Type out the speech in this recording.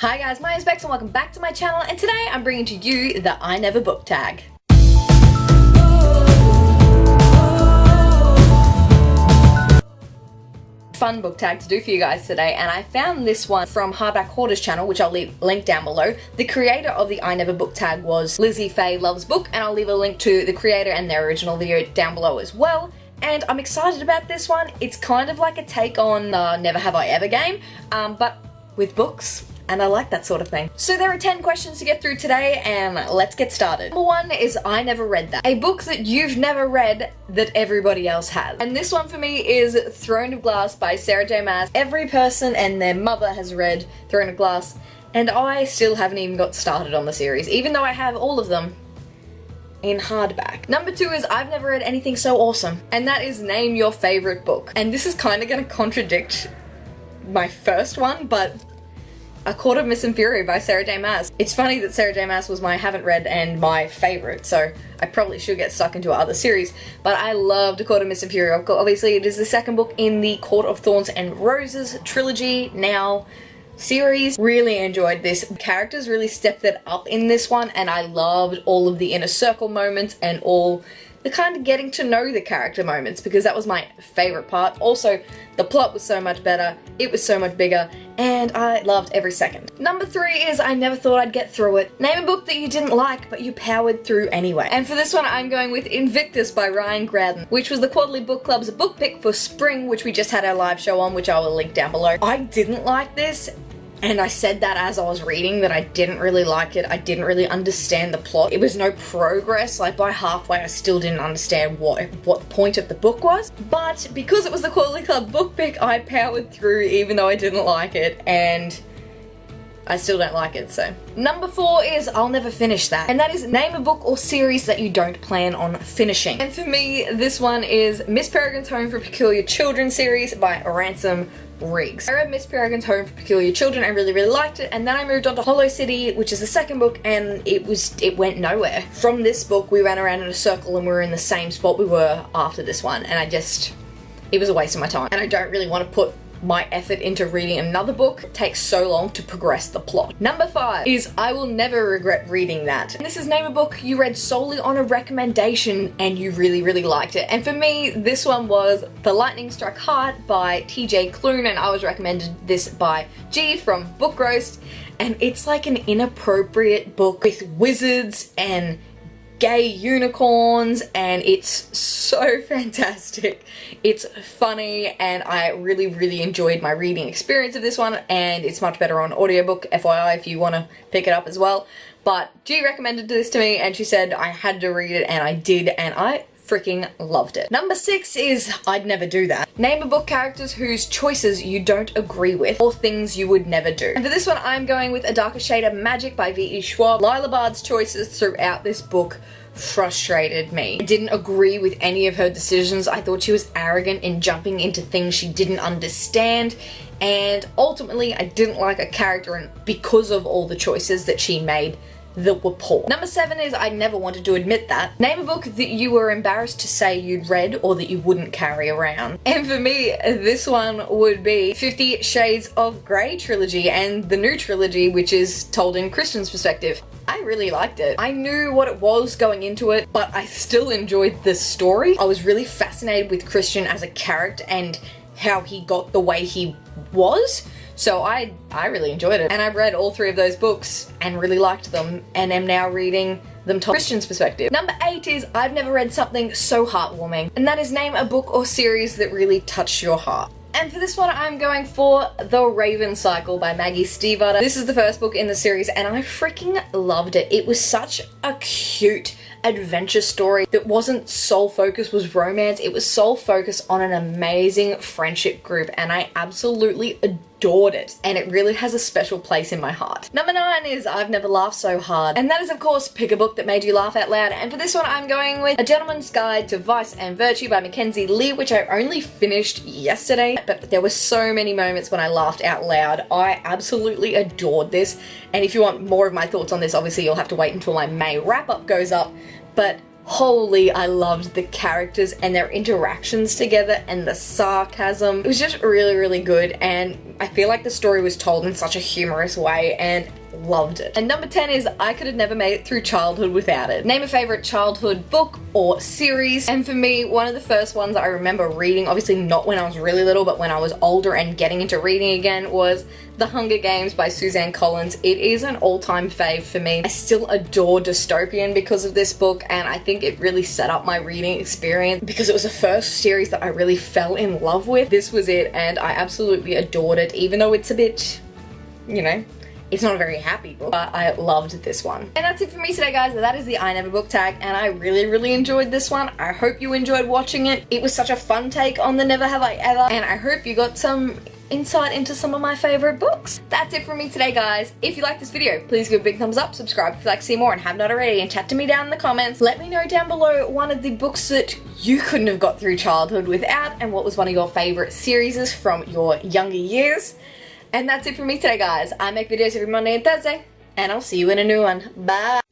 Hi guys, my name is Bex and welcome back to my channel, and today I'm bringing to you the I Never book tag. Fun book tag to do for you guys today, and I found this one from Hardback Hoarder's channel, which I'll leave link down below. The creator of the I Never book tag was Lizzie Faye Loves Book, and I'll leave a link to the creator and their original video down below as well. And I'm excited about this one. It's kind of like a take on Never Have I Ever game, but with books. And I like that sort of thing. So there are 10 questions to get through today, and let's get started. Number 1 is I Never Read That. A book that you've never read that everybody else has. And this one for me is Throne of Glass by Sarah J Maas. Every person and their mother has read Throne of Glass, and I still haven't even got started on the series, even though I have all of them in hardback. Number 2 is I've never read anything so awesome, and that is Name Your Favorite Book. And this is kind of going to contradict my first one, but A Court of Mist and Fury by Sarah J Maas. It's funny that Sarah J Maas was my haven't read and my favourite, so I probably should get stuck into other series, but I loved A Court of Mist and Fury. Obviously it is the second book in the Court of Thorns and Roses trilogy now series. Really enjoyed this. Characters really stepped it up in this one, and I loved all of the inner circle moments and all the kind of getting to know the character moments, because that was my favourite part. Also, the plot was so much better, it was so much bigger, and I loved every second. Number 3 is I Never Thought I'd Get Through It. Name a book that you didn't like, but you powered through anyway. And for this one, I'm going with Invictus by Ryan Graudin, which was the Quarterly Book Club's book pick for spring, which we just had our live show on, which I will link down below. I didn't like this, and I said that as I was reading, that I didn't really like it. I didn't really understand the plot. It was no progress. Like, by halfway I still didn't understand what the point of the book was. But because it was the Quarterly Club book pick, I powered through even though I didn't like it, and I still don't like it, so. Number 4 is I'll Never Finish That, and that is name a book or series that you don't plan on finishing. And for me, this one is Miss Peregrine's Home for Peculiar Children series by Ransom Riggs. I read Miss Peregrine's Home for Peculiar Children, I really liked it, and then I moved on to Hollow City, which is the second book, and it went nowhere. From this book, we ran around in a circle and we were in the same spot we were after this one, and it was a waste of my time. And I don't really want to put my effort into reading another book. It takes so long to progress the plot. Number 5 is I Will Never Regret Reading That. And this is name a book you read solely on a recommendation and you really liked it. And for me, this one was The Lightning Struck Heart by TJ Klune, and I was recommended this by G from Book Roast, and it's like an inappropriate book with wizards and gay unicorns, and it's so fantastic. It's funny, and I really enjoyed my reading experience of this one, and it's much better on audiobook, FYI, if you want to pick it up as well. But G recommended this to me, and she said I had to read it, and I did, and I freaking loved it. Number 6 is I'd Never Do That. Name a book characters whose choices you don't agree with, or things you would never do. And for this one, I'm going with A Darker Shade of Magic by V.E. Schwab. Lila Bard's choices throughout this book frustrated me. I didn't agree with any of her decisions. I thought she was arrogant in jumping into things she didn't understand, and ultimately I didn't like a character and because of all the choices that she made that were poor. Number 7 is I Never Wanted to Admit That. Name a book that you were embarrassed to say you'd read or that you wouldn't carry around. And for me, this one would be 50 Shades of Grey trilogy and the new trilogy, which is told in Christian's perspective. I really liked it. I knew what it was going into it, but I still enjoyed the story. I was really fascinated with Christian as a character and how he got the way he was. So I really enjoyed it, and I've read all 3 of those books and really liked them, and am now reading them from Christian's perspective. Number 8 is I've never read something so heartwarming, and that is name a book or series that really touched your heart. And for this one, I'm going for The Raven Cycle by Maggie Stiefvater. This is the first book in the series, and I freaking loved it. It was such a cute adventure story that wasn't sole focus was romance. It was sole focus on an amazing friendship group, and I absolutely adored it, and it really has a special place in my heart. Number 9 is I've Never Laughed So Hard, and that is of course pick a book that made you laugh out loud. And for this one, I'm going with A Gentleman's Guide to Vice and Virtue by Mackenzie Lee, which I only finished yesterday, but there were so many moments when I laughed out loud. I absolutely adored this, and if you want more of my thoughts on this, obviously you'll have to wait until my May wrap-up goes up, but holy, I loved the characters and their interactions together and the sarcasm. It was just really good, and I feel like the story was told in such a humorous way and loved it. And number 10 is I could have never made it through childhood without it. Name a favorite childhood book or series. And for me, one of the first ones that I remember reading, obviously not when I was really little, but when I was older and getting into reading again, was The Hunger Games by Suzanne Collins. It is an all-time fave for me. I still adore dystopian because of this book, and I think it really set up my reading experience because it was the first series that I really fell in love with. This was it, and I absolutely adored it, even though it's a bit, you know, it's not a very happy book, but I loved this one. And that's it for me today, guys. That is the I Never book tag, and I really enjoyed this one. I hope you enjoyed watching it. It was such a fun take on the Never Have I Ever, and I hope you got some insight into some of my favorite books. That's it for me today, guys. If you like this video, please give a big thumbs up, subscribe if you'd like to see more and have not already, and chat to me down in the comments. Let me know down below one of the books that you couldn't have got through childhood without, and what was one of your favorite series from your younger years. And that's it for me today, guys. I make videos every Monday and Thursday, and I'll see you in a new one. Bye!